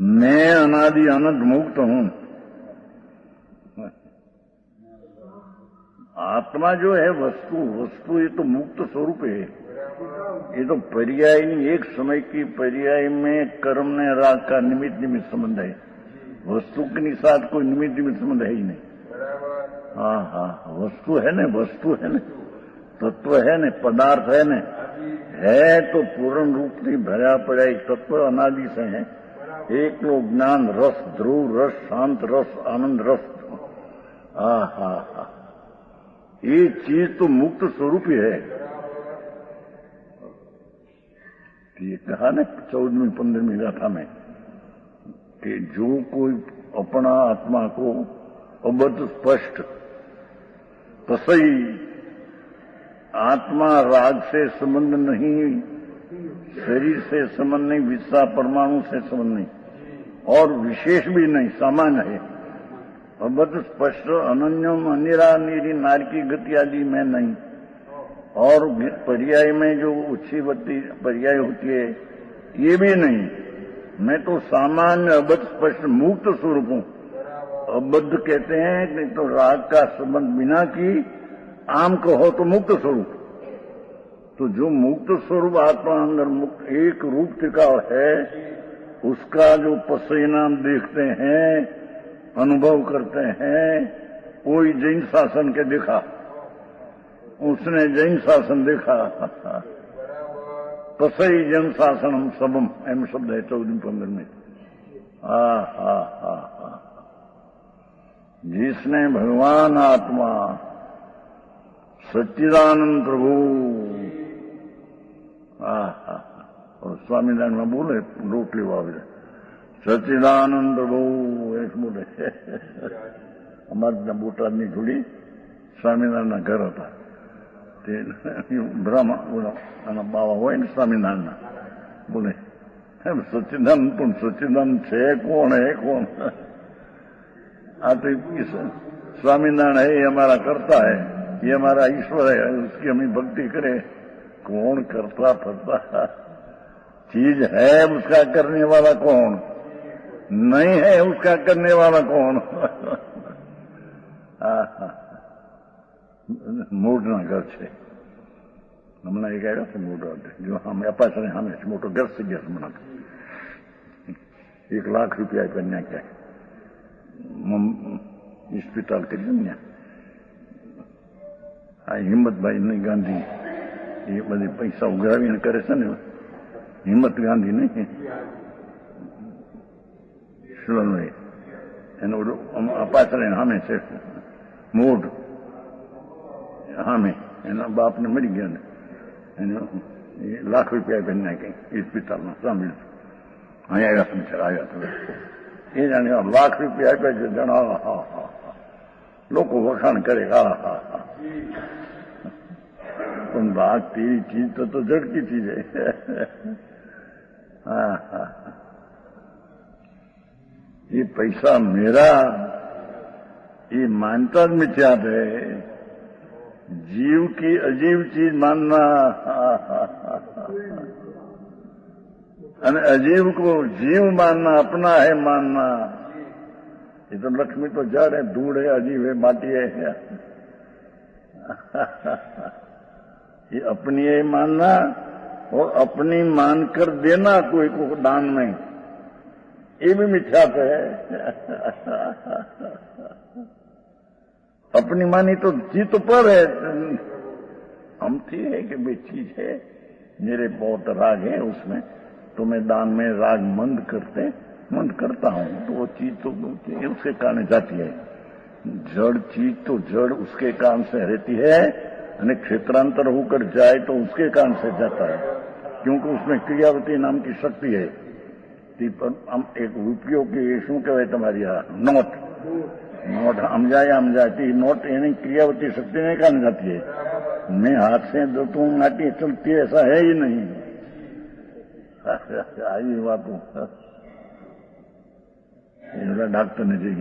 मैं अनादि अनंत मुक्त हूं। आत्मा जो है वस्तु ये तो मुक्त स्वरूप है। ये तो पर्याय नहीं, एक समय की पर्याय में कर्म ने राग का निमित्त संबंध है। वस्तु के साथ कोई निमित्त संबंध है ही नहीं। हाँ, वस्तु है न, तत्व है न, पदार्थ है न, है तो पूर्ण रूप से भरा पड़ा एक तत्व अनादि से है। एक लो ज्ञान रस, ध्रुव रस, शांत रस, आनंद रस। ये चीज तो मुक्त स्वरूप ही है। ये कहा न 14वीं 15वीं गाथा में कि जो कोई अपना आत्मा को अबद्ध स्पष्ट तसई आत्मा राग से संबंध नहीं, शरीर से संबंध नहीं, विश्वा परमाणु से संबंध नहीं और विशेष भी नहीं, सामान्य है। अबद्ध स्पष्ट अनन्यम अनिरा निरी नार की गति आदि में नहीं। और पर्याय में जो उच्छीवती पर्याय होती है ये भी नहीं। मैं तो सामान्य अबद्ध स्पष्ट मुक्त स्वरूप हूं। अबद्ध कहते हैं कि तो राग का संबंध बिना की आम कहो तो मुक्त स्वरूप। तो जो मुक्त स्वरूप आत्मा अंदर मुक्त एक रूप टिकाव है, उसका जो पसीना देखते हैं, अनुभव करते हैं, कोई जैन शासन के देखा, उसने जैन शासन देखा। तसई जन शासनम सबम एम शब्द है 14-15 में। जिसने भगवान आत्मा सच्चिदानंद प्रभु और स्वामीनारायण में बोले रोटली वाले सच्चिदानंद प्रभु ऐसे बोले। हमारे बोटादनी जोड़ी स्वामीनारायण घर था બ્રહ્મા બાવા હોય ને સ્વામિનારાયણ બોલે સચ્ચિદાનંદ પણ સચ્ચિદાનંદ છે કોણ હે કોણ? આ तो स्वामीनारायण है, ये हमारा करता है, ये हमारा ईश्वर है, उसकी हमें भक्ति करे। कौन करता फरता चीज है, उसका करने वाला कौन? नहीं है, उसका करने वाला कौन? મૂળના ઘર છે હમણાં એક આવ્યા છે મૂળ જો અમે અપાસણે સામે મોટો ઘર થઈ ગયા હમણાં 1 લાખ રૂપિયા આપ્યા નાખ્યા હોસ્પિટલ કરી ને આ હિંમતભાઈ નહીં ગાંધી એ બધી પૈસા ઉઘરાવીને કરે છે ને હિંમત ગાંધી નહીં સુરનભાઈ એનો અપાસણે સામે છે મૂળ हाँ में बाप ने मरी गया लाख रुपया बनना कहीं अस्पताल में सामिल आया समझ आया तो ये जाने लाख रुपया पे जो जना लोग वखाण करेगा। तुम बात तेरी चीज तो जड़ की चीज है। ये पैसा मेरा ये मानता मिथ्या है। जीव की अजीब चीज मानना अजीव को जीव मानना, अपना है मानना। ये तो लक्ष्मी तो जड़ है, धूड़ है, अजीब है, माटी है। ये अपनी है मानना और अपनी मानकर देना कोई को दान में, ये भी मिथ्या है। अपनी मानी तो चीज तो पर है, हम थी है कि भाई चीज है, मेरे बहुत राग है उसमें, तो मैं दान में राग मंद करता हूं, तो वो चीज तो उसके कारण जाती है। जड़ चीज तो जड़ उसके कारण से रहती है, क्षेत्रांतर होकर जाए तो उसके कारण से जाता है, क्योंकि उसमें क्रियावती नाम की शक्ति है। हम एक रुपयों की शू कहवाय तुम्हारी नोट समझाती नोट यानी क्रियावती शक्ति नहीं कारण जाती है। मैं हाथ से दो तो नाटी चलती है, ऐसा है ही नहीं। आई बात डॉक्टर ने जी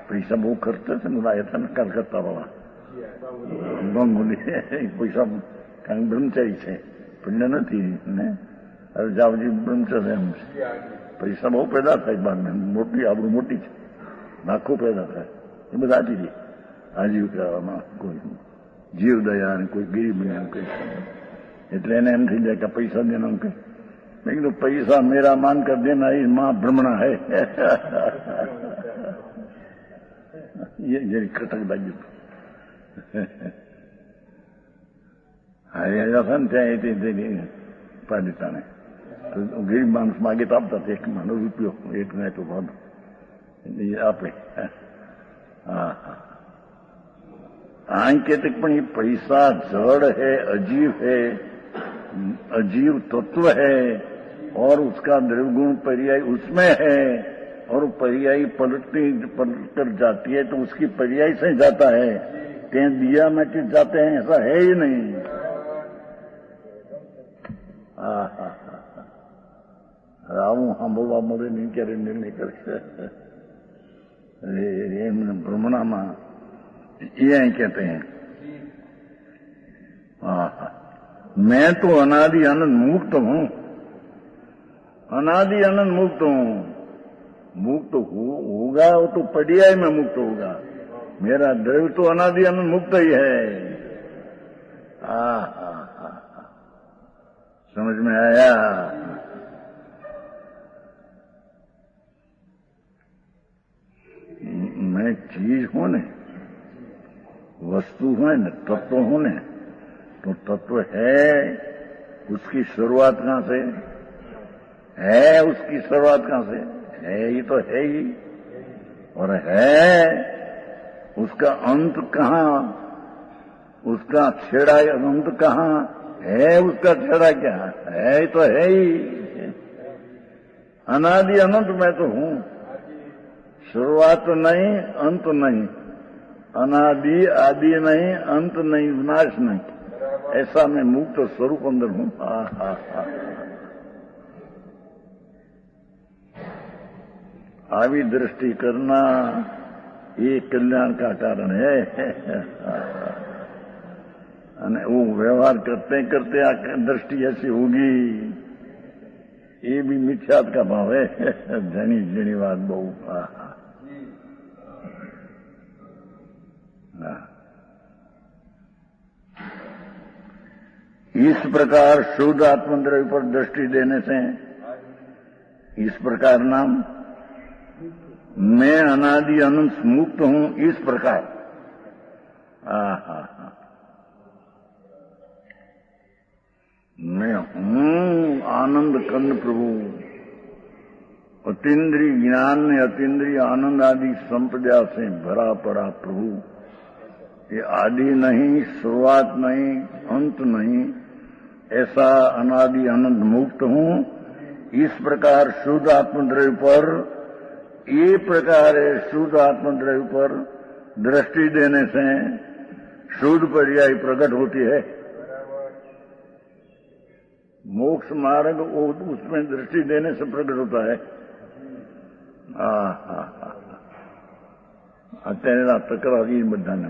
पैसा બહુ ખર્ચે છે ને લાયા હતા ને કલકત્તા વાળા ગંગુલી પૈસા કારણ બ્રહ્મચારી છે પુણ્ય નથી ને હવે જાવજી બ્રહ્મચર્ય એમ છે પૈસા બહુ પેદા થાય બાદ મોટી આપણું મોટી છે, લાખો પેદા થાય એ બધા આપી દે આજીવિકામાં, કોઈ જીવદયા ને કોઈ ગરીબને કઈ, એટલે એને એમ થઈ જાય કે પૈસા દેના કઈ. મેં કીધું પૈસા મેરા માન કર દેના એ मां भ्रमणा है. ये जरी खटक बाजू આવ્યા હતા ને ત્યાં પાલિતાને ગરીબ માણસ માગે તો આપતા એક માનો રૂપિયો એક ને તો ભાડું એટલે એ આપે. હા હા અહીં कहते પણ ये पैसा जड़ है, अजीव है, अजीव तत्व है और उसका द्रव्यगुण पर्याय उसमें है और पर्यायी पलट कर जाती है तो उसकी पर्याय से जाता है, कहीं दिया में कि जाते हैं ऐसा है ही नहीं. આવું સાંભળવા મળે નહીં ક્યારે નિર્ણય કરશે એમને ભ્રમણામાં ये कहते हैं. मैं तो अनादि आनंद मुक्त हूं, अनादि आनंद मुक्त हूं. मुक्त होगा वो तो पर्याय में मुक्त होगा, मेरा द्रव्य तो अनादि आनंद मुक्त ही है. समझ में आया? मैं चीज हूं ने, वस्तु है न, तत्व हो ने, तो तत्व है उसकी शुरुआत कहां से है? उसकी शुरुआत कहां से है? ये तो है ही. और है उसका अंत कहां? उसका छेड़ा अंत कहां है? उसका छेड़ा क्या है? ये तो है ही. अनादि अनंत मैं तो हूं, शुरुआत नहीं, अंत नहीं, अनादि आदि नहीं, अंत नहीं, विनाश नहीं, ऐसा मैं मुक्त स्वरूप अंदर हूं. आवी दृष्टि करना ये कल्याण का कारण है. અને वो व्यवहार करते करते आ दृष्टि ऐसी होगी, ये भी मिथ्यात का भाव है. जनी जनी बात बहु. इस प्रकार शुद्ध आत्मद्रव्य पर दृष्टि देने से इस प्रकार नाम मैं अनादि अनंत मुक्त हूं. इस प्रकार मैं हूं आनंद कंद प्रभु, अतीन्द्रिय ज्ञान ने अतीन्द्रिय आनंद आदि संपदा से भरा पड़ा प्रभु. ये आदि नहीं, शुरुआत नहीं, अंत नहीं, ऐसा अनादि अनंत मुक्त हूं. इस प्रकार शुद्ध आत्मद्रव्य पर, ये प्रकार है शुद्ध आत्मद्रव्य पर दृष्टि देने से शुद्ध पर्याय प्रकट होती है. मोक्ष मार्ग उसमें दृष्टि देने से प्रकट होता है. અત્યારે તકરાર એ બધાને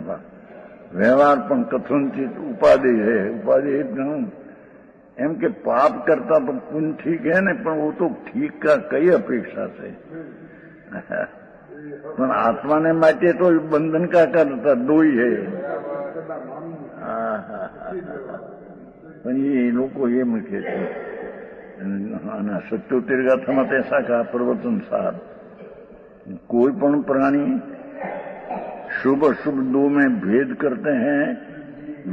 વ્યવહાર પણ કથનચિત ઉપાધિ है. उपाधि એમ કે પાપ કરતા તો પુण्य ठीक है ने, પણ वो तो ठीक का कई अपेक्षा से. પણ આત્માને માટે તો બંધન का करता दो ही है. પણ એ લોકો એમ કે છે. અને 77 ગાથામાં તો ऐसा कहा प्रवचन सार, कोई पण प्राणी शुभ अशुभ दो में भेद करते हैं,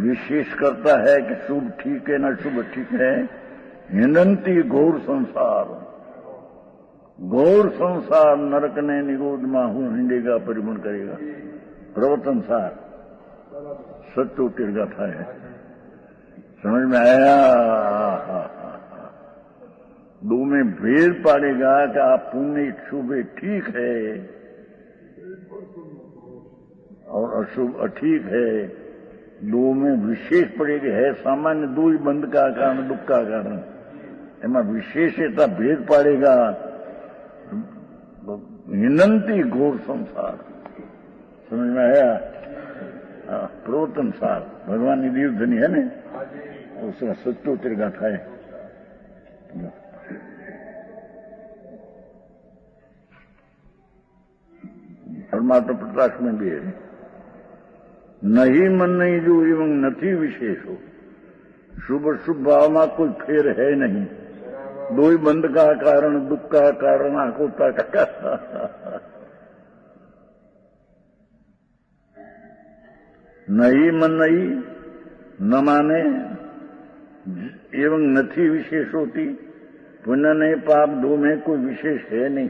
विशेष करता है कि शुभ ठीक है ना शुभ ठीक है. हिंदंती घोर संसार, घोर संसार नरक ने निगोद माहू हिंडेगा परिमण करेगा. प्रवचन सार 77 गाथा है. समझ में आया? दो में भेद पाड़ेगा कि आप पुण्य शुभ ठीक है और अशुभ अठीक है. दो में विशेष पड़ेगी है. सामान्य दो ही बंध का कारण, दुख का कारण, एमा विशेषता भेद पाड़ेगा. हिनंती घोर संसार. समझ में आया? प्रवचन सार भगवान की दीर्घधनी है ने, उसका 77 गाथा है. परमात्मा प्रकाश में भी है। नहीं मन नहीं जो एवं નથી विशेषो, शुभ शुभ भाव में कोई फेर है नहीं। दो ही बंध का कारण, दुख का कारण, आकुलता का नहीं मन नहीं न माने एवं નથી विशेष होती, पुण्य नहीं पाप दो में कोई विशेष है नहीं।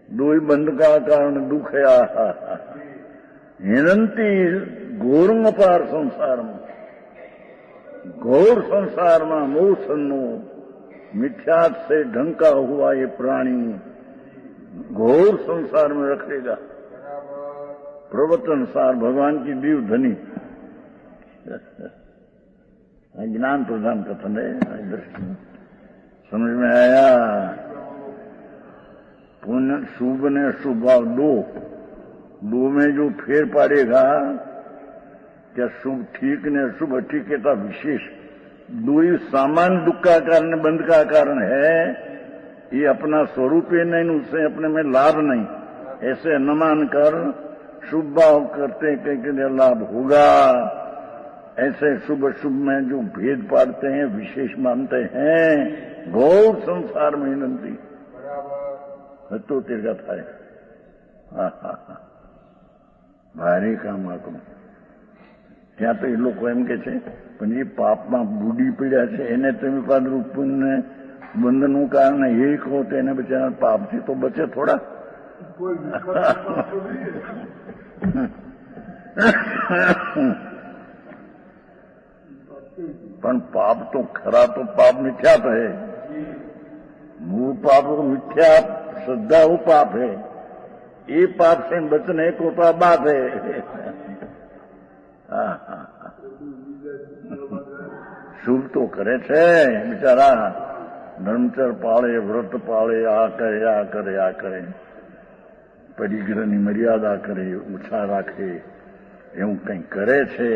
दो ही बंध का कारण दुख है। हिनंती घोर अपार संसार में, घोर संसार में मोह सन्नो मिथ्यात से ढंका हुआ ये प्राणी घोर संसार में रखेगा। प्रवचन सार भगवान की दीव धनी ज्ञान प्रदान कथन है। दृष्टि समझ में आया। पुण्य शुभ ने अशुभ भाव दो में जो फेर पाड़ेगा, क्या शुभ ठीक ने अशुभ ठीक है विशेष, दो ही सामान्य दुख का कारण बंध का कारण है। ये अपना स्वरूप ही नहीं, उससे अपने में लाभ नहीं, ऐसे न मानकर शुभ भाव करते कहीं लाभ होगा। ऐसे शुभ शुभ में जो भेद पाड़ते हैं, विशेष मानते हैं, घोर संसार में हिनंती तो तीर्घा था। भारी काम आकड़ું ત્યાં તો એ લોકો એમ કે છે પણ એ પાપમાં બુડી પીડ્યા છે એને તમે પાદરું પુણ્ય બંધનું કારણ એ કહો તો એને બિચારા પાપથી તો બચે થોડા। પણ પાપ તો ખરા તો પાપ મિથ્યા તો है, मूल पाप मिथ्या श्रद्धा वो पाप है। ये पाप से बचने को तो बात है। शुभ तो करे छे बिचारा, धर्मचर पाळे, व्रत पाळे, आ करे, परिग्रहनी मर्यादा करे, ऊंचा राखे, एवं कई करे छे।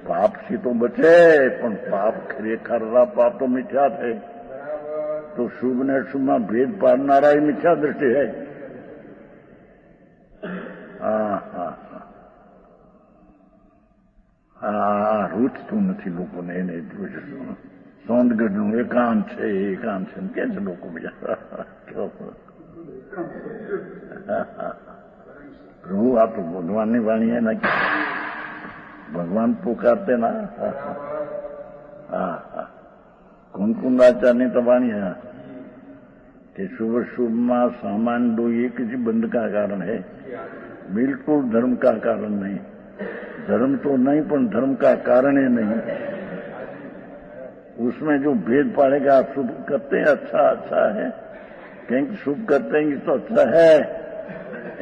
पाप से तो बचे, पण पाप खरेखर पाप तो मिथ्या थे। तो शुभ ने शुभ में भेद पाड़नारा ही मिथ्या दृष्टि है। રૂચતું નથી લોકોને, એને સોંદગઢનું એકાંત છે કે છે લોકો બીજા। પ્રભુ આ તો ભગવાનની વાણી है ना, भगवान पुकारते ना। कुंकुंदाचार्य तो वाणी है कि शुभ शुभ में सामान्य दो एक ही बंध का कारण है, बिल्कुल धर्म का कारण नहीं। धर्म तो नहीं पर धर्म का कारण ही नहीं। उसमें जो भेद पाड़ेगा, शुभ करते हैं अच्छा है, कहीं शुभ करते हैं तो अच्छा है,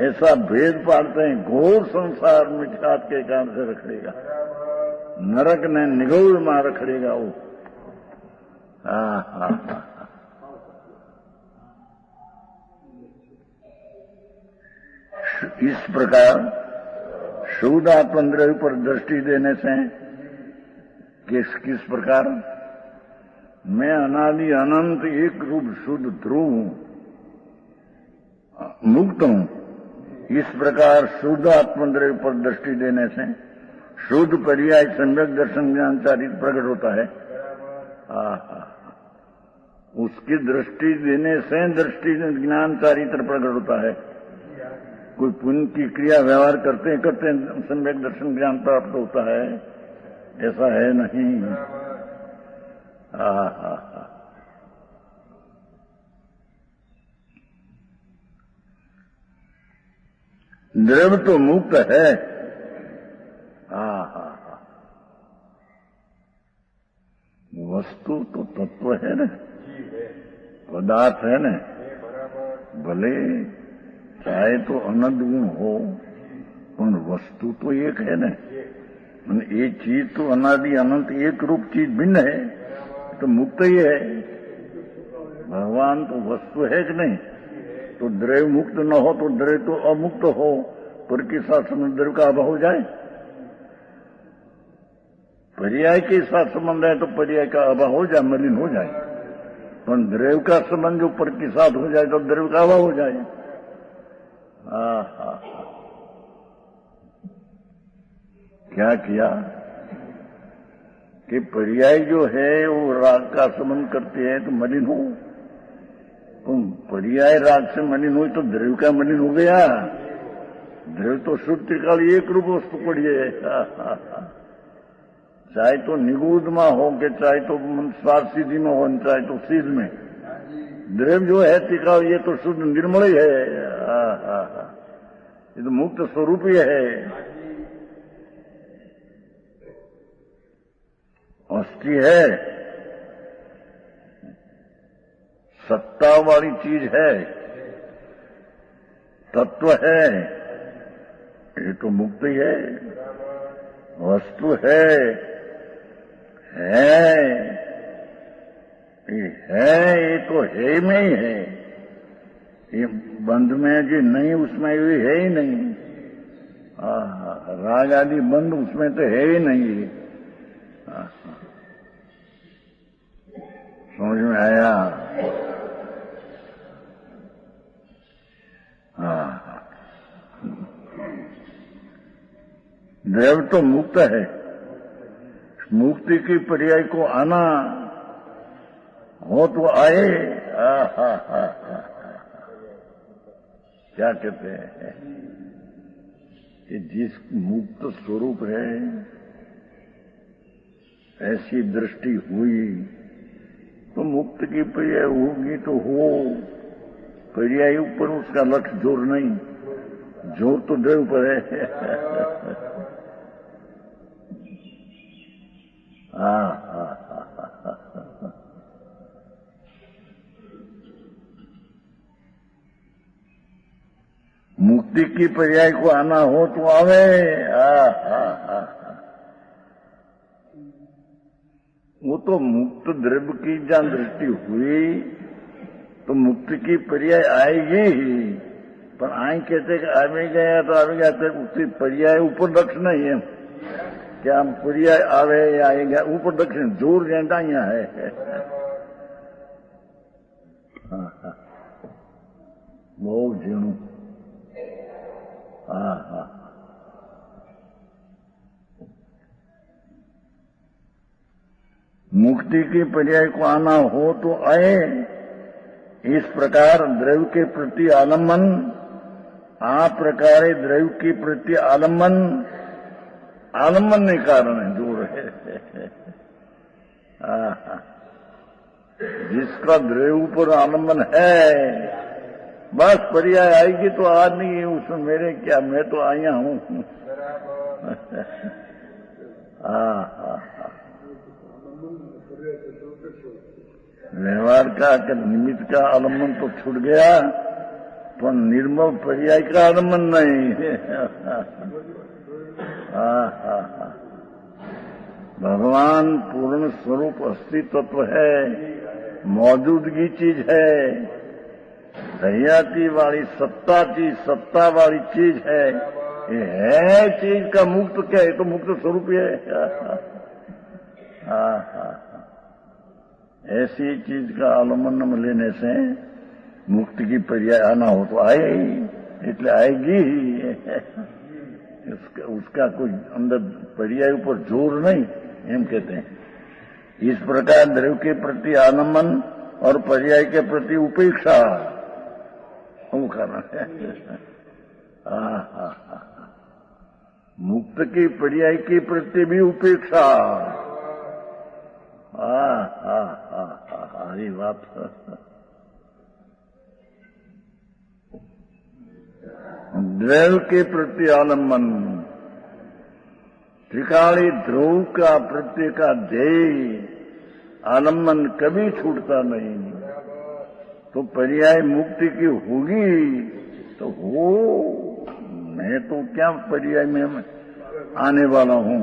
ऐसा भेद पाड़ते हैं, घोर संसार मिथ्यात के कारण से रखड़ेगा, नरक ने निगौड़ में रखड़ेगा वो। इस प्रकार शुद्ध आत्मद्रव्य पर दृष्टि देने से किस प्रकार मैं अनादि अनंत एक रूप शुद्ध ध्रुव हूं, मुक्त हूं। इस प्रकार शुद्ध आत्मद्रव्य पर दृष्टि देने से शुद्ध पर्याय सम्यक दर्शन ज्ञान चारित्र प्रकट होता है। उसकी दृष्टि देने से दृष्टि ज्ञान चारित्र प्रकट होता है। कोई पुण्य की क्रिया व्यवहार करते सम्यक दर्शन ज्ञान प्राप्त होता है, ऐसा है नहीं। द्रव्य तो मुक्त है। वस्तु तो तत्व है ना, पदार्थ है ना, भले चाहे तो अनंत गुण हो, पर वस्तु तो एक है ना। एक चीज तो अनादि अनंत एक रूप चीज भिन्न है, तो मुक्त ही है। भगवान तो वस्तु है कि नहीं, तो द्रव्य मुक्त न हो तो द्रव्य तो अमुक्त हो, पर के साथ संबंध द्रव्य का अभाव हो जाए। पर्याय के साथ संबंध है तो पर्याय का अभाव हो जाए, मलिन हो जाए। पर द्रव्य का संबंध जो पर के साथ हो जाए तो द्रव्य का अभाव हो जाए। क्या किया कि पर्याय जो है वो राग का संबंध करते हैं तो मलिन हो, तुम पर्याय राग से मलिन हुई तो द्रव्य का मलिन हो गया। द्रव्य तो शुद्ध त्रिकाल एक रूप वस्तु पड़ी है, चाहे तो निगूढ़ में हो के चाहे तो स्वाद सिद्धि में हो चाहे तो सिद्ध में, द्रव्य जो है त्रिकाल ये तो शुद्ध निर्मल ही है, ये तो मुक्त स्वरूप ही है। अस्थि है, सत्ता वाली चीज है, तत्व है, ये तो मुक्त ही है। वस्तु है, ये तो है में ही है, ये बंध में जो नहीं उसमें ये है ही नहीं। राग आदि बंध उसमें तो है ही नहीं। समझ में आया? देव तो मुक्त है, मुक्ति की पर्याय को आना हो तो आए। क्या कहते हैं कि जिस मुक्त स्वरूप है ऐसी दृष्टि हुई तो मुक्त की पर्याय होगी तो हो, पर्याय ऊपर उसका लक्ष्य जोर नहीं, जोर तो देव पर है। मुक्ति की पर्याय को आना हो तो आवे। वो तो मुक्त द्रव्य की जहां दृष्टि हुई तो मुक्ति की पर्याय आएगी ही, पर आई कहते कि आवे गया तो आवे गया, उसकी पर्याय ऊपर लक्ष्य नहीं है। क्या हम पर्याय आवे या आएगा ऊपर दक्षिण जोर रहता यहाँ है। बहुत जीणु। मुक्ति की पर्याय को आना हो तो आए। इस प्रकार द्रव्य के प्रति आलम्बन, आ प्रकारे द्रव्य के प्रति आलम्बन, आलम्बन ने कारण है जोर है। जिसका द्रव्य ऊपर आलम्बन है बस पर्याय आएगी तो आदमी उसमें मेरे क्या, मैं तो आया हूं। व्यवहार का निमित्त का आलम्बन तो छूट गया, पर निर्मल पर्याय का आलम्बन नहीं। भगवान पूर्ण स्वरूप अस्तित्व है, मौजूदगी चीज है, हयाती वाली सत्ता वाली चीज है। ये है चीज का मुक्त क्या है, तो मुक्त स्वरूप है। ऐसी चीज का आलम्बन लेने से मुक्ति की पर्याय आना हो तो आए ही, इसलिए आएगी ही। उसका कोई अंदर पर्याय ऊपर जोर नहीं, हम कहते हैं। इस प्रकार द्रव्य के प्रति आलम्बन और पर्याय के प्रति उपेक्षा वो कारण है। मुक्त की पर्याय के प्रति भी उपेक्षा। हरी बात। द्रव्य के प्रति आलम्बन, त्रिकाली ध्रुव का प्रत्यय का ध्येय आलम्बन कभी छूटता नहीं। तो पर्याय मुक्ति की होगी तो हो, मैं तो क्या पर्याय में आने वाला हूं।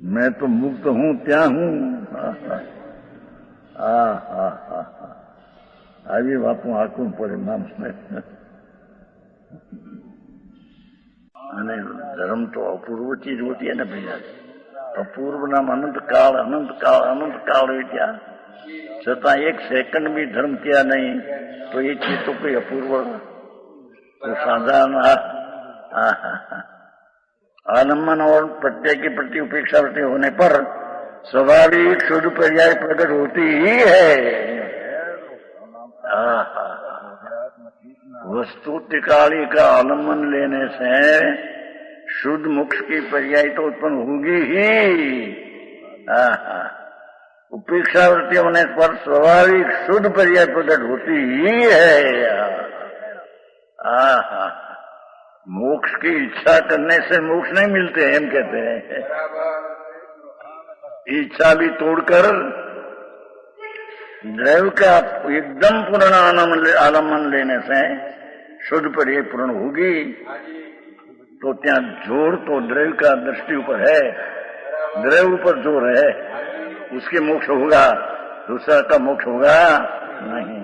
मैं तो मुक्त हूं, क्या हूं। આવી વાતો આખું પરિણામ છે। અને ધર્મ તો અપૂર્વ ચીજ હોતી है ना भैया, अपूर्व नाम अनंत काल है क्या, छता एक सेकंड भी धर्म किया नहीं तो ये चीज तो कोई अपूर्व तो साधारण आलम्बन और प्रत्यय के प्रति उपेक्षावृत्ति होने पर स्वाभाविक शुद्ध पर्याय प्रकट होती ही है। वस्तुतिकाली का आलम्बन लेने से शुद्ध मोक्ष की पर्याय तो उत्पन्न होगी ही। उपेक्षावृत्ति होने पर स्वाभाविक शुद्ध पर्याय प्रकट होती ही है। मोक्ष की इच्छा करने से मोक्ष नहीं मिलते, हम कहते हैं। इच्छा भी तोड़कर द्रव्य का एकदम पूर्ण आलम्बन लेने से शुद्ध पर्याय पूर्ण होगी। तो त्या जोर तो द्रव्य का दृष्टि ऊपर है, द्रव्य ऊपर जोर है, उसके मोक्ष होगा, दूसरा का मोक्ष होगा नहीं।